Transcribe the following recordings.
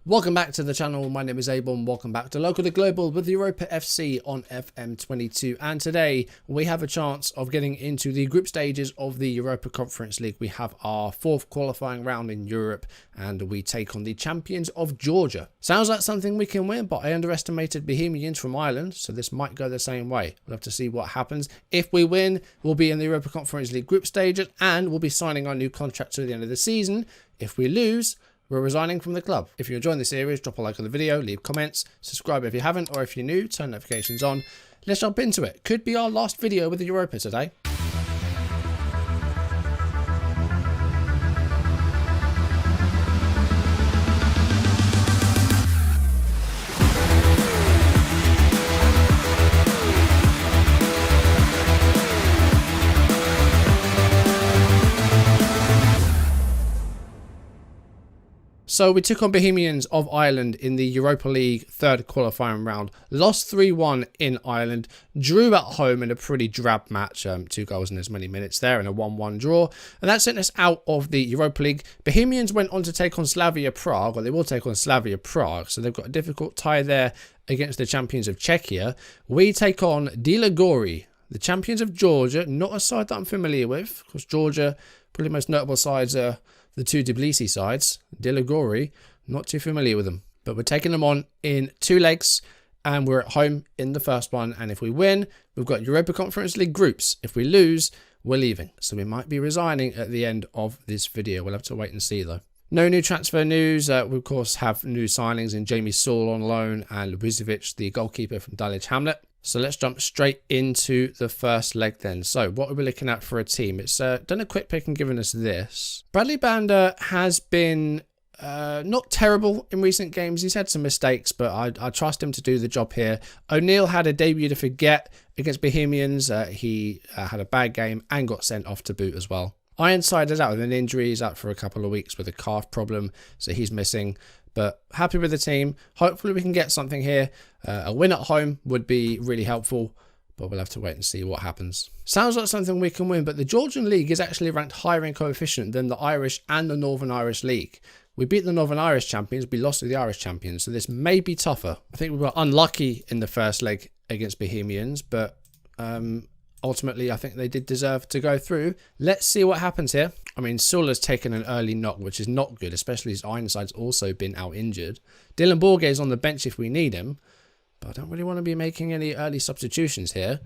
Welcome back to the channel. My name is Abel and welcome back to Local to Global with Europa FC on FM22. And today we have a chance of getting into the group stages of the Europa Conference League. We have our fourth qualifying round in Europe and we take on the champions of Georgia. Sounds like something we can win, but I underestimated Bohemians from Ireland, so this might go the same way. We'll have to see what happens. If we win, we'll be in the Europa Conference League group stages and we'll be signing our new contract to the end of the season. If we lose, we're resigning from the club. If you're enjoying the series, drop a like on the video, leave comments, subscribe if you haven't, or if you're new, turn notifications on. Let's jump into it. Could be our last video with the Europa today. So we took on Bohemians of Ireland in the Europa League third qualifying round. Lost 3-1 in Ireland. Drew at home in a pretty drab match. 2 goals in as many minutes there and a 1-1 draw. And that sent us out of the Europa League. Bohemians went on to take on Slavia Prague. Well, they will take on Slavia Prague. So they've got a difficult tie there against the champions of Czechia. We take on Dilagori, the champions of Georgia. Not a side that I'm familiar with. Of course, Georgia, probably most notable sides are the two Tbilisi sides. Dilagori, not too familiar with them. But we're taking them on in 2 legs and we're at home in the first one. And if we win, we've got Europa Conference League groups. If we lose, we're leaving. So we might be resigning at the end of this video. We'll have to wait and see though. No new transfer news. We of course have new signings in Jamie Saul on loan and Lubicevic, the goalkeeper from Dulwich Hamlet. So let's jump straight into the first leg then. So what are we looking at for a team? It's done a quick pick and given us this. Bradley Banda has been not terrible in recent games. He's had some mistakes, but I trust him to do the job here. O'Neill had a debut to forget against Bohemians. He had a bad game and got sent off to boot as well. Ironside is out with an injury. He's out for a couple of weeks with a calf problem, so he's missing. But happy with the team. Hopefully we can get something here. A win at home would be really helpful, but we'll have to wait and see what happens. Sounds like something we can win, but the Georgian League is actually ranked higher in coefficient than the Irish and the Northern Irish League. We beat the Northern Irish champions, we lost to the Irish champions, so this may be tougher. I think we were unlucky in the first leg against Bohemians, but ultimately I think they did deserve to go through. Let's see what happens here. I mean, Sula's taken an early knock, which is not good, especially as Ironside's also been out injured. Dylan Borge is on the bench if we need him, but I don't really want to be making any early substitutions here.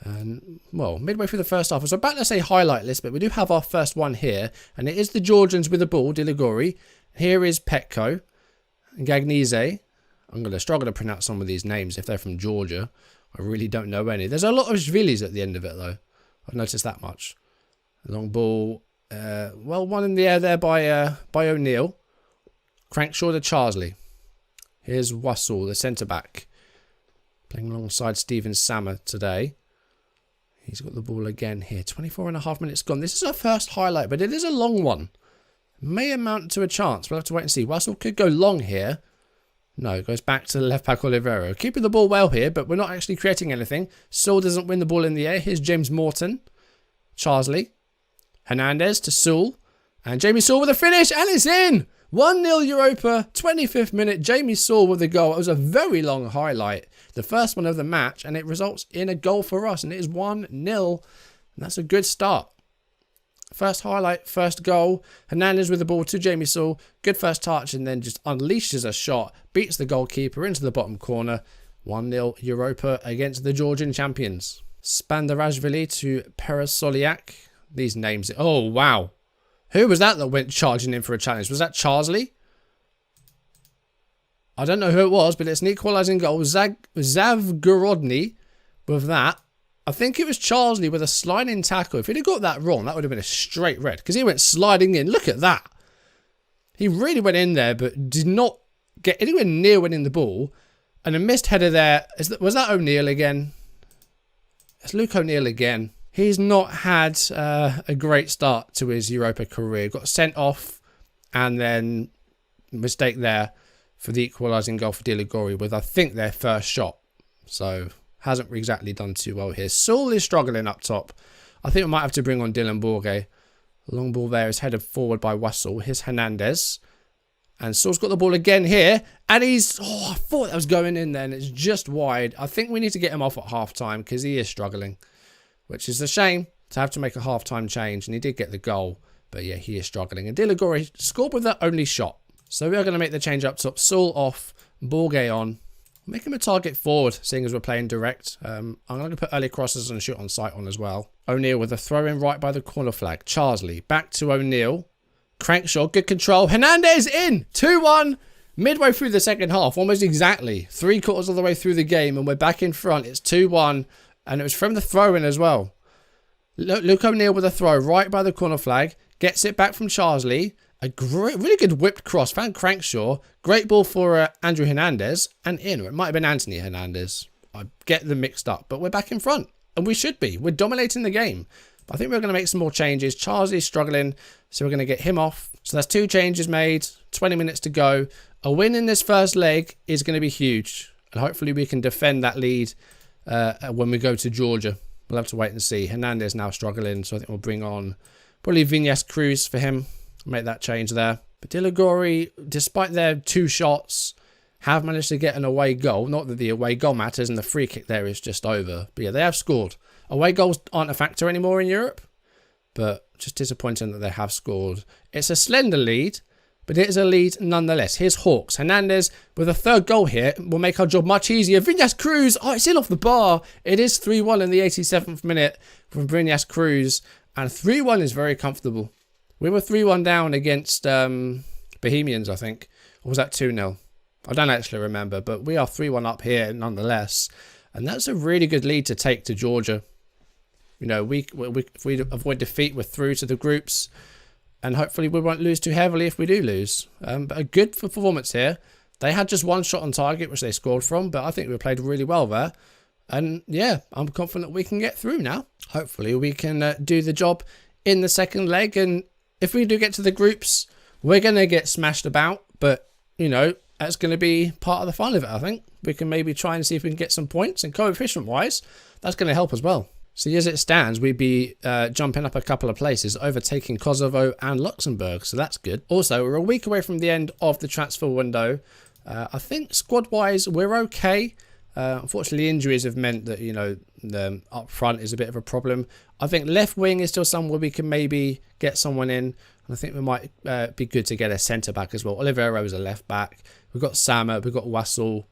And, well, midway through the first half, I was about to say highlight list, but we do have our first one here, and it is the Georgians with the ball, Dilagori. Here is Petko, Gagnese. I'm going to struggle to pronounce some of these names if they're from Georgia. I really don't know any. There's a lot of Zvilis at the end of it, though. I've noticed that much. Long ball. Well, one in the air there by O'Neill. Crankshaw to Charsley. Here's Wassall, the centre-back. Playing alongside Steven Sammer today. He's got the ball again here. 24.5 minutes gone. This is our first highlight, but it is a long one. May amount to a chance. We'll have to wait and see. Wassall could go long here. No, it goes back to the left back Olivero. Keeping the ball well here, but we're not actually creating anything. Saul doesn't win the ball in the air. Here's James Morton. Charsley. Hernandez to Saul. And Jamie Saul with a finish. And it's in! 1-0 Europa. 25th minute. Jamie Saul with the goal. It was a very long highlight. The first one of the match. And it results in a goal for us. And it is 1-0. And that's a good start. First highlight, first goal. Hernandez with the ball to Jamie Saul. Good first touch and then just unleashes a shot. Beats the goalkeeper into the bottom corner. 1-0 Europa against the Georgian champions. Spandarashvili to Perasoliak. These names. Oh, wow. Who was that went charging in for a challenge? Was that Charsley? I don't know who it was, but it's an equalising goal. Zavgorodny with that. I think it was Charsley with a sliding tackle. If he'd have got that wrong, that would have been a straight red. Because he went sliding in. Look at that. He really went in there, but did not get anywhere near winning the ball. And a missed header there. Was that O'Neill again? It's Luke O'Neill again. He's not had a great start to his Europa career. Got sent off and then mistake there for the equalising goal for Dilagori with, I think, their first shot. So hasn't exactly done too well here. Saul is struggling up top. I think we might have to bring on Dylan Borge. Long ball there is headed forward by Wassall. Here's Hernandez. And Saul's got the ball again here. And he's... Oh, I thought that was going in then. It's just wide. I think we need to get him off at half-time because he is struggling. Which is a shame to have to make a half-time change. And he did get the goal. But yeah, he is struggling. And Dilligori scored with that only shot. So we are going to make the change up top. Saul off. Borgay on. Make him a target forward, seeing as we're playing direct. I'm going to put early crosses and shoot on sight on as well. O'Neill with a throw in right by the corner flag. Charsley back to O'Neill. Crankshaw, good control. Hernandez in! 2-1. Midway through the second half, almost exactly. 3/4 of the way through the game, and we're back in front. It's 2-1, and it was from the throw in as well. Luke O'Neill with a throw right by the corner flag. Gets it back from Charsley. A great, really good whipped cross. Found Crankshaw. Great ball for Andrew Hernandez. And in. Or it might have been Anthony Hernandez. I get them mixed up. But we're back in front. And we should be. We're dominating the game. But I think we're going to make some more changes. Charsley's struggling. So we're going to get him off. So that's 2 changes made. 20 minutes to go. A win in this first leg is going to be huge. And hopefully we can defend that lead when we go to Georgia. We'll have to wait and see. Hernandez now struggling. So I think we'll bring on probably Viñas Cruz for him. Make that change there. But Dilligori, despite their 2 shots, have managed to get an away goal. Not that the away goal matters and the free kick there is just over. But yeah, they have scored. Away goals aren't a factor anymore in Europe. But just disappointing that they have scored. It's a slender lead, but it is a lead nonetheless. Here's Hawks. Hernandez with a 3rd goal here will make our job much easier. Viñas Cruz. Oh, it's in off the bar. It is 3-1 in the 87th minute from Viñas Cruz. And 3-1 is very comfortable. We were 3-1 down against Bohemians, I think. Or was that 2-0? I don't actually remember. But we are 3-1 up here nonetheless. And that's a really good lead to take to Georgia. You know, if we avoid defeat, we're through to the groups. And hopefully we won't lose too heavily if we do lose. But a good performance here. They had just 1 shot on target, which they scored from. But I think we played really well there. And yeah, I'm confident we can get through now. Hopefully we can do the job in the second leg. And if we do get to the groups, we're going to get smashed about. But, you know, that's going to be part of the fun of it, I think. We can maybe try and see if we can get some points. And coefficient-wise, that's going to help as well. So as it stands, we'd be jumping up a couple of places, overtaking Kosovo and Luxembourg. So that's good. Also, we're a week away from the end of the transfer window. I think squad-wise, we're okay. Unfortunately, injuries have meant that, you know, the up front is a bit of a problem. I think left wing is still somewhere we can maybe get someone in. And I think we might be good to get a centre-back as well. Oliveira is a left-back. We've got Sama. We've got Wassel.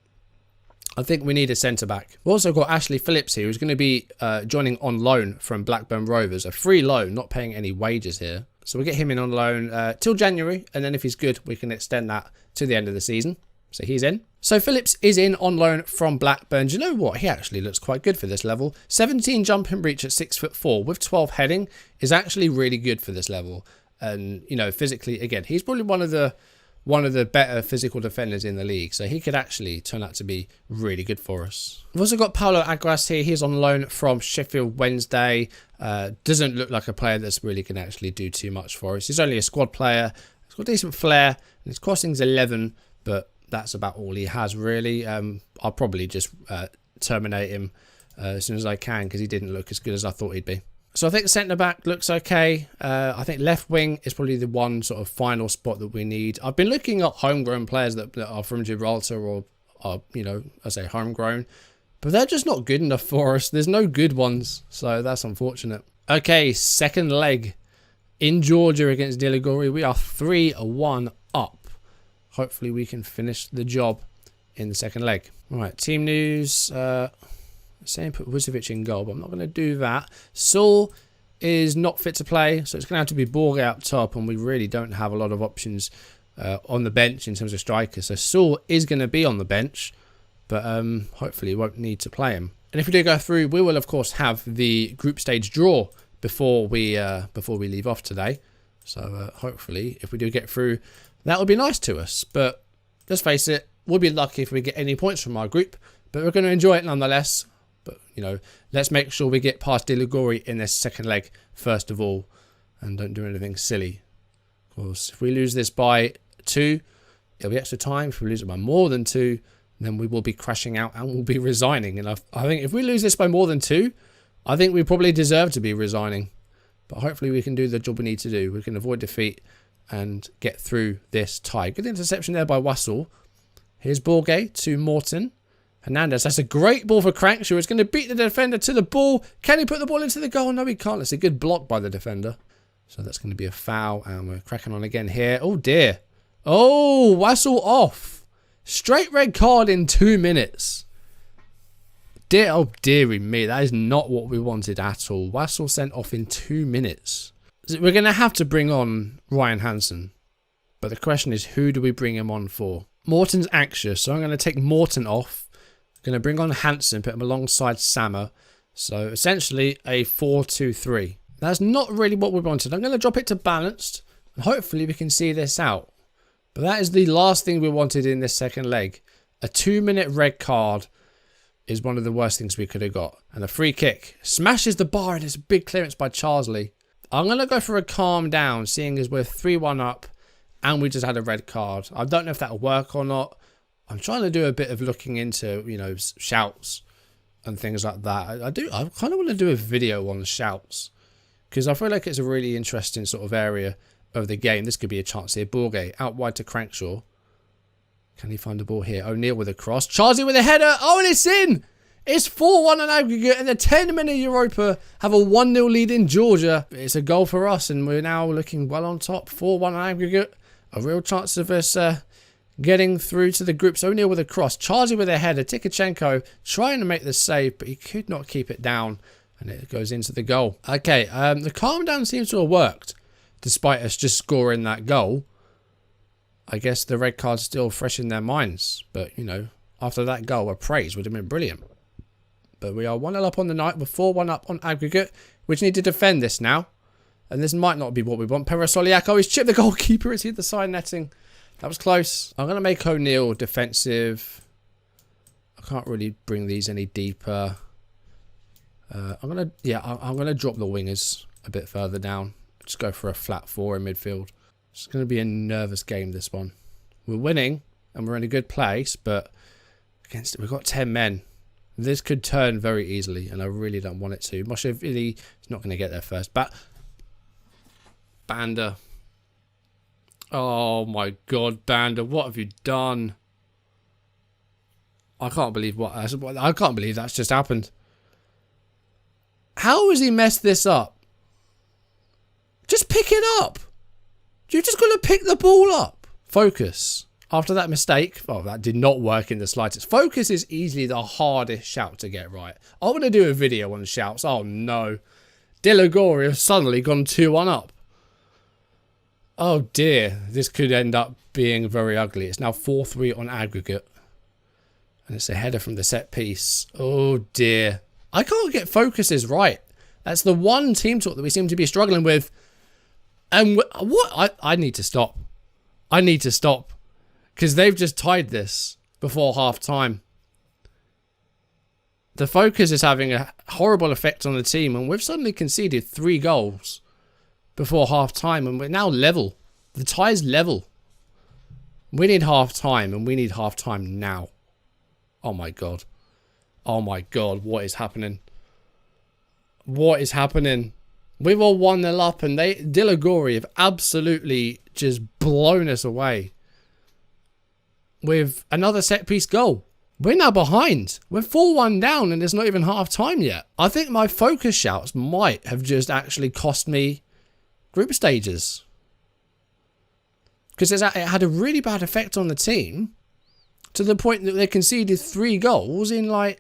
I think we need a centre-back. We've also got Ashley Phillips here, who's going to be joining on loan from Blackburn Rovers. A free loan, not paying any wages here. So we'll get him in on loan till January. And then if he's good, we can extend that to the end of the season. So he's in. So Phillips is in on loan from Blackburn. Do you know what? He actually looks quite good for this level. 17 jumping reach at 6'4" with 12 heading is actually really good for this level. And, you know, physically, again, he's probably one of the better physical defenders in the league. So he could actually turn out to be really good for us. We've also got Paulo Agras here. He's on loan from Sheffield Wednesday. Doesn't look like a player that's really can actually do too much for us. He's only a squad player. He's got decent flair. And his costing's 11, but that's about all he has, really. I'll probably just terminate him as soon as I can because he didn't look as good as I thought he'd be. So I think centre-back looks okay. I think left wing is probably the one sort of final spot that we need. I've been looking at homegrown players that are from Gibraltar or are, you know, I say homegrown. But they're just not good enough for us. There's no good ones. So that's unfortunate. Okay, second leg in Georgia against Dilligori. We are 3-1 up. Hopefully we can finish the job in the second leg. All right, team news. Saying put Vucevic in goal, but I'm not going to do that. Saul is not fit to play, so it's going to have to be Borg out top, and we really don't have a lot of options on the bench in terms of strikers. So Saul is going to be on the bench, but hopefully we won't need to play him. And if we do go through, we will of course have the group stage draw before we leave off today. So hopefully, if we do get through, that would be nice to us. But let's face it, we'll be lucky if we get any points from our group, but we're going to enjoy it nonetheless. But, you know, let's make sure we get past Dilligori in this second leg first of all and don't do anything silly. Of course, if we lose this by 2, it'll be extra time. If we lose it by more than 2, then we will be crashing out and we'll be resigning. And I think if we lose this by more than 2, I think we probably deserve to be resigning. But hopefully we can do the job we need to do. We can avoid defeat and get through this tie. Good interception there by Wassel. Here's Borgay to Morton. Hernandez, that's a great ball for Crankshaw. It's going to beat the defender to the ball. Can he put the ball into the goal? No, he can't. It's a good block by the defender. So that's going to be a foul. And we're cracking on again here. Oh, dear. Oh, Wassel off. Straight red card in 2 minutes. Oh, dearie me. That is not what we wanted at all. Wassel sent off in 2 minutes. We're going to have to bring on Ryan Hansen. But the question is, who do we bring him on for? Morton's anxious, so I'm going to take Morton off. Going to bring on Hansen, put him alongside Sammer. So essentially a 4-2-3. That's not really what we wanted. I'm going to drop it to balanced. And hopefully we can see this out. But that is the last thing we wanted in this second leg. A 2-minute red card is one of the worst things we could have got. And a free kick. Smashes the bar and it's a big clearance by Charsley. I'm going to go for a calm down, seeing as we're 3-1 up and we just had a red card. I don't know if that'll work or not. I'm trying to do a bit of looking into, you know, shouts and things like that. I kind of want to do a video on shouts because I feel like it's a really interesting sort of area of the game. This could be a chance here. Borgay out wide to Crankshaw. Can he find the ball here? O'Neill with a cross. Charsley with a header. Oh, and it's in. It's 4-1 on aggregate, and the 10-minute Europa have a 1-0 lead in Georgia. It's a goal for us, and we're now looking well on top. 4-1 on aggregate. A real chance of us getting through to the groups. O'Neill with a cross. Charsley with a header. Tikachenko trying to make the save, but he could not keep it down. And it goes into the goal. Okay, the calm down seems to have worked. Despite us just scoring that goal. I guess the red card's still fresh in their minds. But, you know, after that goal, a praise would have been brilliant. But we are 1-0 up on the night. We're 4-1 up on aggregate. We just need to defend this now. And this might not be what we want. Perasoliak, he's chipped the goalkeeper. It's hit the side netting. That was close. I'm going to make O'Neill defensive. I can't really bring these any deeper. I'm going to drop the wingers a bit further down. Just go for a flat 4 in midfield. It's going to be a nervous game, this one. We're winning and we're in a good place, but against it, we've got 10 men. This could turn very easily, and I really don't want it to. Moshevili is not going to get there first. Banda. Oh my God, Banda, what have you done? I can't believe that's just happened. How has he messed this up? Just pick it up. You're just going to pick the ball up. Focus. After that mistake, that did not work in the slightest. Focus is easily the hardest shout to get right. I want to do a video on shouts. Oh no. De La Goria has suddenly gone 2-1 up. Oh dear, this could end up being very ugly. It's now 4-3 on aggregate. And it's a header from the set piece. Oh dear. I can't get focuses right. That's the one team talk that we seem to be struggling with. And I need to stop. I need to stop. Because they've just tied this before half time. The focus is having a horrible effect on the team. And we've suddenly conceded 3 goals before half time, and we're now level. The tie's level. We need half time, and we need half time now. Oh my God. Oh my God, what is happening? What is happening? We've all 1-0 up, and De La Goria have absolutely just blown us away with another set piece goal. We're now behind. We're 4-1 down, and it's not even half time yet. I think my focus shouts might have just actually cost me group stages, because it had a really bad effect on the team to the point that they conceded 3 goals in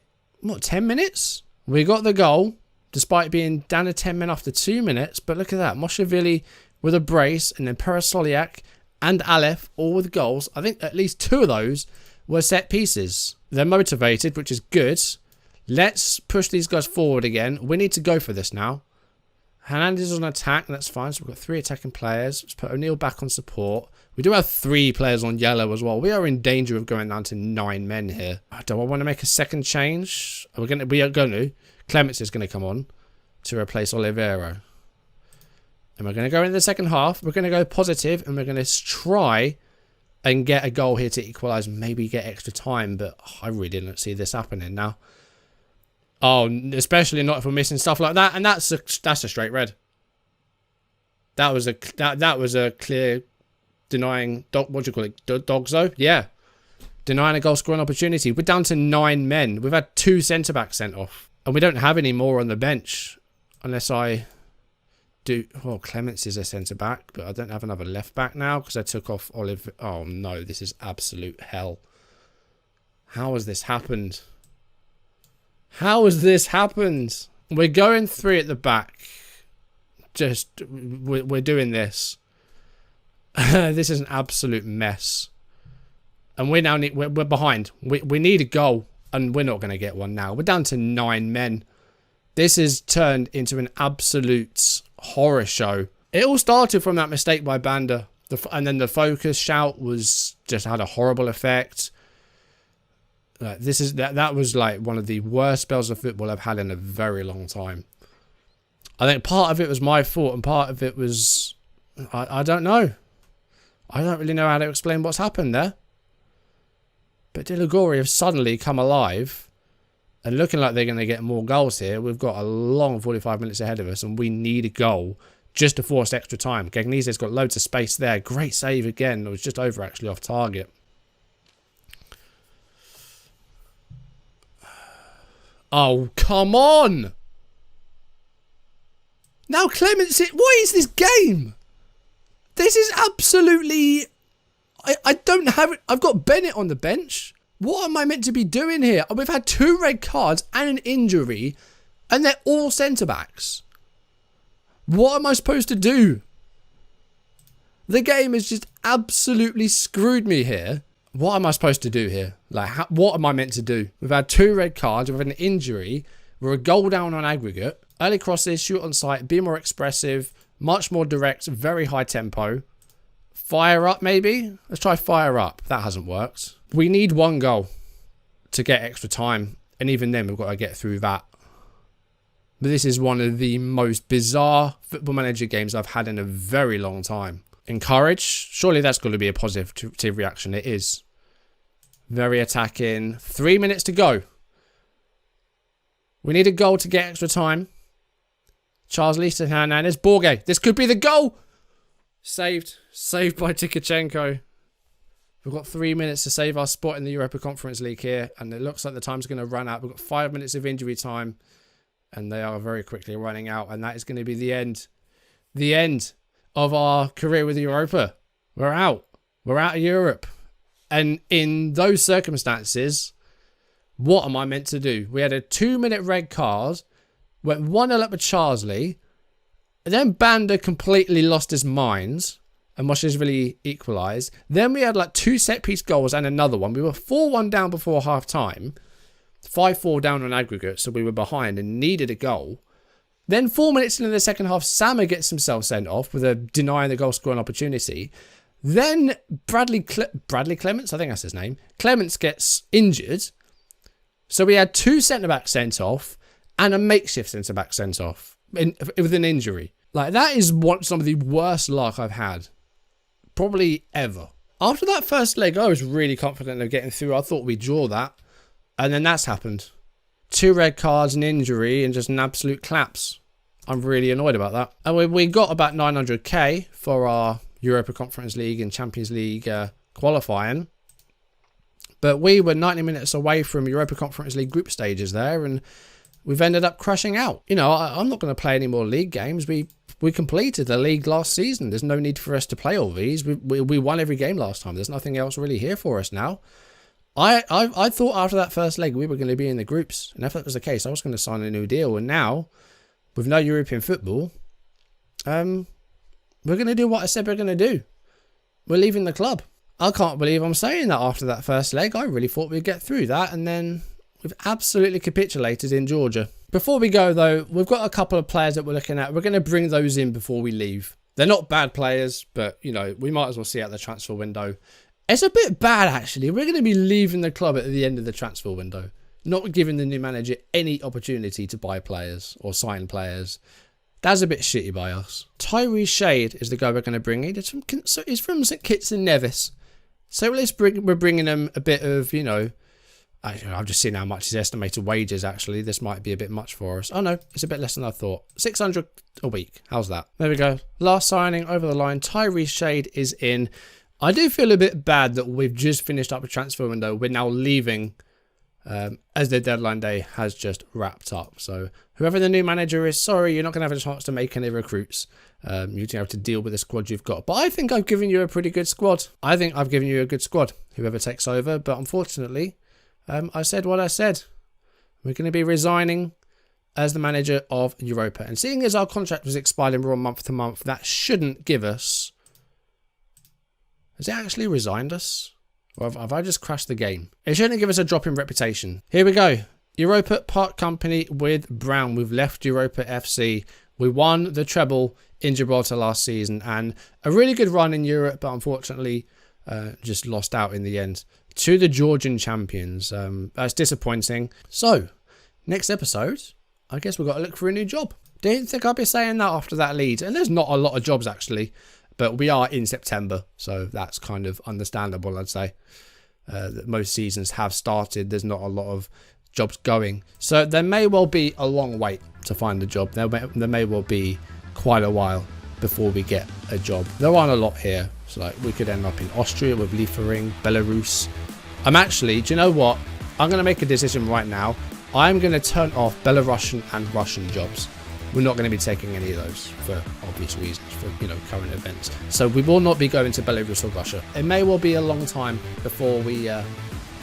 10 minutes. We got the goal despite being down to 10 men after 2 minutes, but look at that. Moshevili with a brace, and then Perasoliak and Aleph all with goals. I think at least 2 of those were set pieces. They're motivated, which is good. Let's push these guys forward again. We need to go for this now. Hernandez is on attack, and that's fine. So we've got 3 attacking players. Let's put O'Neill back on support. We do have 3 players on yellow as well. We are in danger of going down to 9 men here. Do I want to make a second change? We are going to. Clements is going to come on to replace Oliveira. And we're going to go into the second half. We're going to go positive, and we're going to try and get a goal here to equalise, maybe get extra time. But I really didn't see this happening now. Oh, especially not if we're missing stuff like that, and that's a straight red. That was a clear denying, what do you call it, Dogzo? Yeah. Denying a goal scoring opportunity. We're down to 9 men. We've had 2 centre-backs sent off. And we don't have any more on the bench. Unless I do... Well, Clements is a centre-back, but I don't have another left-back now because I took off Olive... Oh, no, this is absolute hell. How has this happened? How has this happened? We're going 3 at the back. Just... We're doing this. This is an absolute mess. And we now need... We're behind. We need a goal. And we're not going to get one now. We're down to 9 men. This has turned into an absolute horror show. It all started from that mistake by Banda. And then the focus shout was just had a horrible effect. That was like one of the worst spells of football I've had in a very long time. I think part of it was my fault and part of it was... I don't know. I don't really know how to explain what's happened there. But De La Gory have suddenly come alive and looking like they're going to get more goals here. We've got a long 45 minutes ahead of us and we need a goal just to force extra time. Gagnese's got loads of space there. Great save again. It was just over actually off target. Oh, come on! Now Clements, what is this game? This is absolutely... I don't have it. I've got Bennett on the bench. What am I meant to be doing here? We've had 2 red cards and an injury, and they're all centre-backs. What am I supposed to do? The game has just absolutely screwed me here. What am I supposed to do here? Like, what am I meant to do? We've had 2 red cards, we've had an injury, we're a goal down on aggregate. Early crosses, shoot on sight, be more expressive, much more direct, very high tempo. Fire up, maybe? Let's try fire up. That hasn't worked. We need 1 goal to get extra time. And even then, we've got to get through that. But this is one of the most bizarre Football Manager games I've had in a very long time. Encourage. Surely that's got to be a positive reaction. It is. Very attacking. 3 minutes to go. We need a goal to get extra time. Charles Lisa Hernandez. Borge. This could be the goal. Saved. Saved by Tikachenko. We've got 3 minutes to save our spot in the Europa Conference League here. And it looks like the time's going to run out. We've got 5 minutes of injury time. And they are very quickly running out. And that is going to be the end. The end of our career with Europa. We're out. We're out of Europe. And in those circumstances, what am I meant to do? We had a 2-minute red card. Went 1-0 up with Charsley. And then Banda completely lost his mind. And Moshishvili equalised. Then we had like 2 set-piece goals and another one. We were 4-1 down before half-time. 5-4 down on aggregate. So we were behind and needed a goal. Then 4 minutes into the second half, Sama gets himself sent off with a denying the goal scoring opportunity. Then Bradley Clements, I think that's his name. Clements gets injured. So we had 2 centre-backs sent off and a makeshift centre-back sent off with an injury. Like, that is some of the worst luck I've had. Probably ever. After that first leg, I was really confident of getting through. I thought we'd draw that. And then that's happened. 2 red cards, an injury, and just an absolute collapse. I'm really annoyed about that. And we got about 900k for our Europa Conference League and Champions League qualifying. But we were 90 minutes away from Europa Conference League group stages there, and we've ended up crashing out. You know, I'm not going to play any more league games. We completed the league last season. There's no need for us to play all these. We won every game last time. There's nothing else really here for us now. I thought after that first leg we were going to be in the groups. And if that was the case, I was going to sign a new deal. And now, with no European football, we're going to do what I said we're going to do. We're leaving the club. I can't believe I'm saying that after that first leg. I really thought we'd get through that. And then we've absolutely capitulated in Georgia. Before we go, though, we've got a couple of players that we're looking at. We're going to bring those in before we leave. They're not bad players, but, you know, we might as well see out the transfer window. It's a bit bad, actually. We're going to be leaving the club at the end of the transfer window. Not giving the new manager any opportunity to buy players or sign players. That's a bit shitty by us. Tyree Shade is the guy we're going to bring in. He's from St Kitts and Nevis. So we're bringing him a bit of, you know... I've just seen how much his estimated wages, actually. This might be a bit much for us. Oh, no. It's a bit less than I thought. 600 a week. How's that? There we go. Last signing over the line. Tyree Shade is in. I do feel a bit bad that we've just finished up a transfer window. We're now leaving as the deadline day has just wrapped up. So whoever the new manager is, sorry, you're not going to have a chance to make any recruits. You're going to have to deal with the squad you've got. But I think I've given you a pretty good squad. I think I've given you a good squad, whoever takes over. But unfortunately, I said what I said. We're going to be resigning as the manager of Europa. And seeing as our contract was expiring month to month, that shouldn't give us... Has it actually resigned us? Or have I just crashed the game? It shouldn't give us a drop in reputation. Here we go. Europa part company with Brown. We've left Europa FC. We won the treble in Gibraltar last season. And a really good run in Europe, but unfortunately just lost out in the end to the Georgian champions. That's disappointing. So, next episode, I guess we've got to look for a new job. Didn't think I'd be saying that after that lead. And there's not a lot of jobs, actually. But we are in September, so that's kind of understandable, I'd say. That most seasons have started. There's not a lot of jobs going. So there may well be a long wait to find a job. There may well be quite a while before we get a job. There aren't a lot here. So like we could end up in Austria with Liefering, Belarus. I'm actually, do you know what? I'm going to make a decision right now. I'm going to turn off Belarusian and Russian jobs. We're not going to be taking any of those for obvious reasons, for current events. So we will not be going to Belarus or Russia. It may well be a long time before we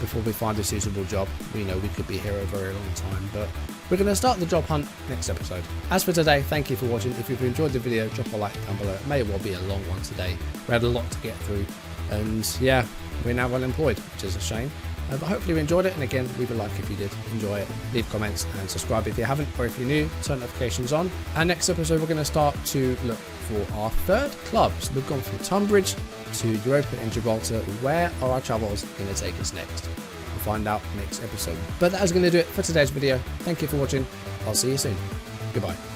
find a suitable job. We know we could be here a very long time, but we're going to start the job hunt next episode. As for today, thank you for watching. If you've enjoyed the video, drop a like down below. It may well be a long one today. We had a lot to get through, and yeah, we're now unemployed, which is a shame. But hopefully you enjoyed it, and again, leave a like if you did enjoy it, leave comments and subscribe if you haven't, or if you're new, turn notifications on. And next episode we're going to start to look for our third club. So we've gone from Tunbridge to Europa and Gibraltar. Where are our travels going to take us next? We'll find out next episode. But that is going to do it for today's video. Thank you for watching. I'll see you soon. Goodbye.